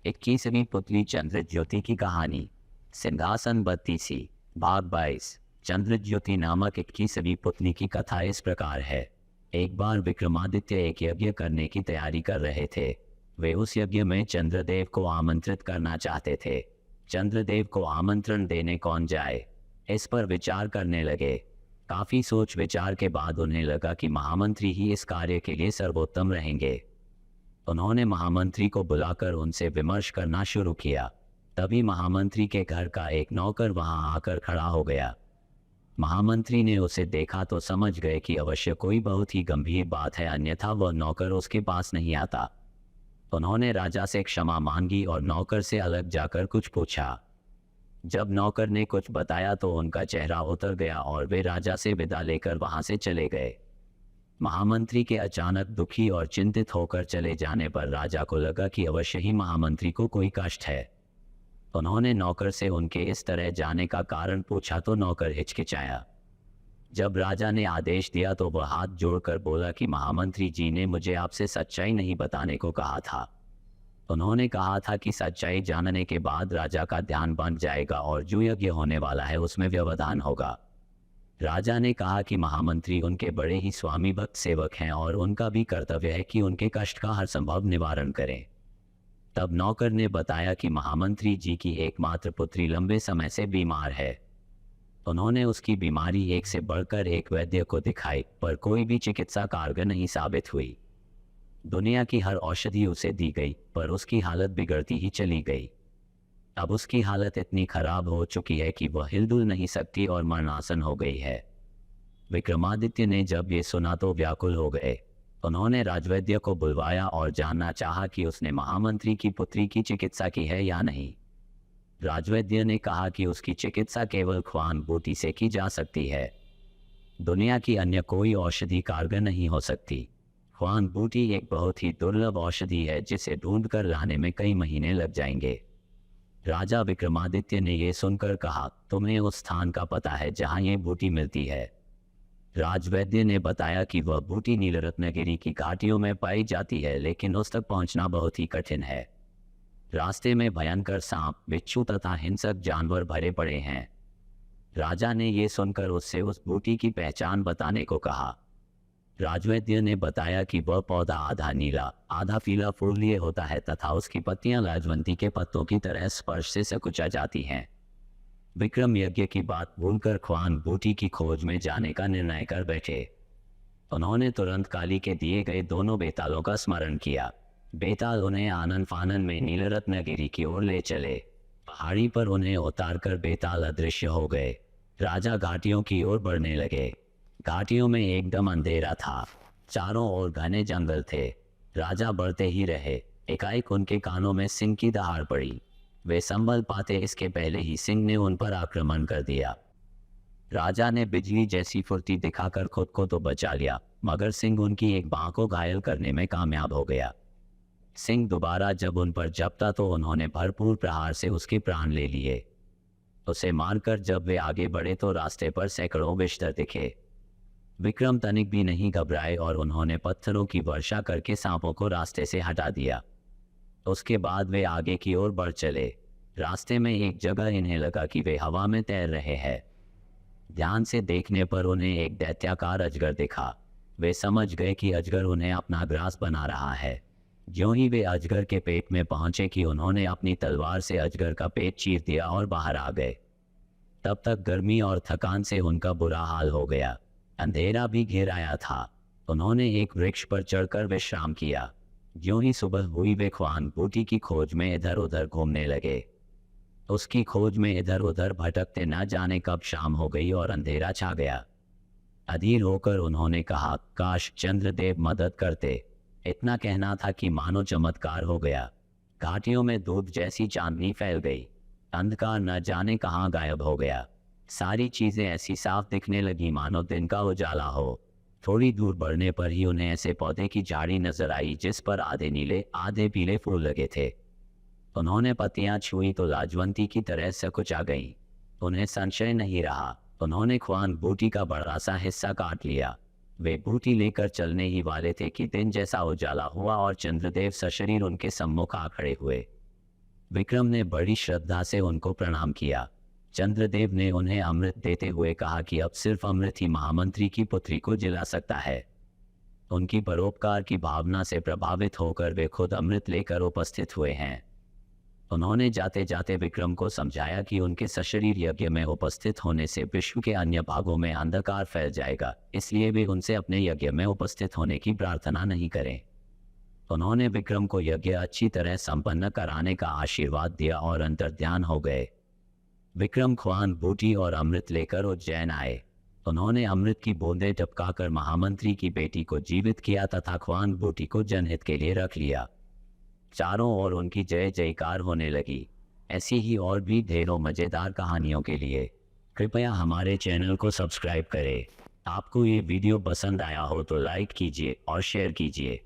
21वीं पुतली चंद्र ज्योति की कहानी। सिंहासन बत्तीसी। भाग 22। चंद्र ज्योति नामक 21वीं पुतली की कथा इस प्रकार है। एक बार विक्रमादित्य एक यज्ञ करने की तैयारी कर रहे थे। वे उस यज्ञ में चंद्रदेव को आमंत्रित करना चाहते थे। चंद्रदेव को आमंत्रण देने कौन जाए, इस पर विचार करने लगे। काफी सोच विचार के बाद उन्हें लगा कि महामंत्री ही इस कार्य के लिए सर्वोत्तम रहेंगे। उन्होंने महामंत्री को बुलाकर उनसे विमर्श करना शुरू किया। तभी महामंत्री के घर का एक नौकर वहां आकर खड़ा हो गया। महामंत्री ने उसे देखा तो समझ गए कि अवश्य कोई बहुत ही गंभीर बात है, अन्यथा वह नौकर उसके पास नहीं आता। उन्होंने राजा से क्षमा मांगी और नौकर से अलग जाकर कुछ पूछा। जब नौकर ने कुछ बताया तो उनका चेहरा उतर गया और वे राजा से विदा लेकर वहां से चले गए। महामंत्री के अचानक दुखी और चिंतित होकर चले जाने पर राजा को लगा कि अवश्य ही महामंत्री को कोई कष्ट है। उन्होंने नौकर से उनके इस तरह जाने का कारण पूछा तो नौकर हिचकिचाया। जब राजा ने आदेश दिया तो वह हाथ जोड़कर बोला कि महामंत्री जी ने मुझे आपसे सच्चाई नहीं बताने को कहा था। उन्होंने कहा था कि सच्चाई जानने के बाद राजा का ध्यान बन जाएगा और जो यज्ञ होने वाला है उसमें व्यवधान होगा। राजा ने कहा कि महामंत्री उनके बड़े ही स्वामी भक्त सेवक हैं और उनका भी कर्तव्य है कि उनके कष्ट का हर संभव निवारण करें। तब नौकर ने बताया कि महामंत्री जी की एकमात्र पुत्री लंबे समय से बीमार है। उन्होंने उसकी बीमारी एक से बढ़कर एक वैद्य को दिखाई, पर कोई भी चिकित्सा कारगर नहीं साबित हुई। दुनिया की हर औषधि उसे दी गई, पर उसकी हालत बिगड़ती ही चली गई। अब उसकी हालत इतनी खराब हो चुकी है कि वह हिलडुल नहीं सकती और मरणासन हो गई है। विक्रमादित्य ने जब ये सुना तो व्याकुल हो गए। उन्होंने राजवैद्य को बुलवाया और जानना चाहा कि उसने महामंत्री की पुत्री की चिकित्सा की है या नहीं। राजवैद्य ने कहा कि उसकी चिकित्सा केवल ख्वान बूटी से की जा सकती है। दुनिया की अन्य कोई औषधि कारगर नहीं हो सकती। ख्वान बूटी एक बहुत ही दुर्लभ औषधि है जिसे ढूंढ कर लाने में कई महीने लग जाएंगे। राजा विक्रमादित्य ने यह सुनकर कहा, तुम्हें उस स्थान का पता है जहां ये बूटी मिलती है? राजवैद्य ने बताया कि वह बूटी नीलरत्नगिरी की घाटियों में पाई जाती है, लेकिन उस तक पहुंचना बहुत ही कठिन है। रास्ते में भयंकर सांप, बिच्छू तथा हिंसक जानवर भरे पड़े हैं। राजा ने यह सुनकर उससे उस बूटी की पहचान बताने को कहा। राजवैद्य ने बताया कि वह पौधा आधा नीला आधा पीला फूल लिए होता है तथा उसकी पत्तियां लाजवंती के पत्तों की तरह स्पर्श से सकुचा जाती हैं। विक्रम यज्ञ की बात भूलकर ख्वान बूटी की खोज में जाने का निर्णय कर बैठे। उन्होंने तुरंत काली के दिए गए दोनों बेतालों का स्मरण किया। बेताल उन्हें आनन फानन में नीलरत्नगिरी की ओर ले चले। पहाड़ी पर उन्हें उतारकर बेताल अदृश्य हो गए। राजा घाटियों की ओर बढ़ने लगे। घाटियों में एकदम अंधेरा था। चारों ओर घने जंगल थे। राजा बढ़ते ही रहे। एकाएक उनके कानों में सिंह की दहाड़ पड़ी। वे संभल पाते इसके पहले ही सिंह ने उन पर आक्रमण कर दिया। राजा ने बिजली जैसी फुर्ती दिखाकर खुद को तो बचा लिया, मगर सिंह उनकी एक बांह को घायल करने में कामयाब हो गया। सिंह दोबारा जब उन पर झपटा तो उन्होंने भरपूर प्रहार से उसके प्राण ले लिए। उसे मारकर जब वे आगे बढ़े तो रास्ते पर सैकड़ों बिश्तर दिखे। विक्रम तनिक भी नहीं घबराए और उन्होंने पत्थरों की वर्षा करके सांपों को रास्ते से हटा दिया। उसके बाद वे आगे की ओर बढ़ चले। रास्ते में एक जगह इन्हें लगा कि वे हवा में तैर रहे हैं। ध्यान से देखने पर उन्हें एक दैत्याकार अजगर दिखा। वे समझ गए कि अजगर उन्हें अपना ग्रास बना रहा है। ज्यों ही वे अजगर के पेट में पहुंचे कि उन्होंने अपनी तलवार से अजगर का पेट चीर दिया और बाहर आ गए। तब तक गर्मी और थकान से उनका बुरा हाल हो गया। अंधेरा भी घेर आया था। उन्होंने एक वृक्ष पर चढ़कर विश्राम किया। ज्यों ही सुबह हुई वे ख्वान बूटी की खोज में इधर उधर घूमने लगे। उसकी खोज में इधर उधर भटकते न जाने कब शाम हो गई और अंधेरा छा गया। अधीर होकर उन्होंने कहा, काश चंद्रदेव मदद करते। इतना कहना था कि मानो चमत्कार हो गया। घाटियों में धूप जैसी चांदनी फैल गई। अंधकार न जाने कहाँ गायब हो गया। सारी चीजें ऐसी साफ दिखने लगी मानो दिन का उजाला हो। थोड़ी दूर बढ़ने पर ही उन्हें ऐसे पौधे की झाड़ी नजर आई जिस पर आधे नीले आधे पीले फूल लगे थे। उन्होंने पत्तियां छुई तो लाजवंती की तरह सकुचा गईं। उन्हें संशय नहीं रहा। उन्होंने ख्वान बूटी का बड़ा सा हिस्सा काट लिया। वे बूटी लेकर चलने ही वाले थे कि दिन जैसा उजाला हुआ और चंद्रदेव सशरीर उनके सम्मुख आ खड़े हुए। विक्रम ने बड़ी श्रद्धा से उनको प्रणाम किया। चंद्रदेव ने उन्हें अमृत देते हुए कहा कि अब सिर्फ अमृत ही महामंत्री की पुत्री को जिला सकता है। उनकी परोपकार की भावना से प्रभावित होकर वे खुद अमृत लेकर उपस्थित हुए हैं। उन्होंने जाते जाते विक्रम को समझाया कि उनके सशरीर यज्ञ में उपस्थित होने से विश्व के अन्य भागों में अंधकार फैल जाएगा, इसलिए वे उनसे अपने यज्ञ में उपस्थित होने की प्रार्थना नहीं करें। उन्होंने विक्रम को यज्ञ अच्छी तरह संपन्न कराने का आशीर्वाद दिया और अंतर्ध्यान हो गए। विक्रम ख्वान बूटी और अमृत लेकर उज्जैन आए। उन्होंने अमृत की बूंदें टपकाकर महामंत्री की बेटी को जीवित किया तथा ख्वान बूटी को जनहित के लिए रख लिया। चारों ओर उनकी जय जयकार होने लगी। ऐसी ही और भी ढेरों मज़ेदार कहानियों के लिए कृपया हमारे चैनल को सब्सक्राइब करें। आपको ये वीडियो पसंद आया हो तो लाइक कीजिए और शेयर कीजिए।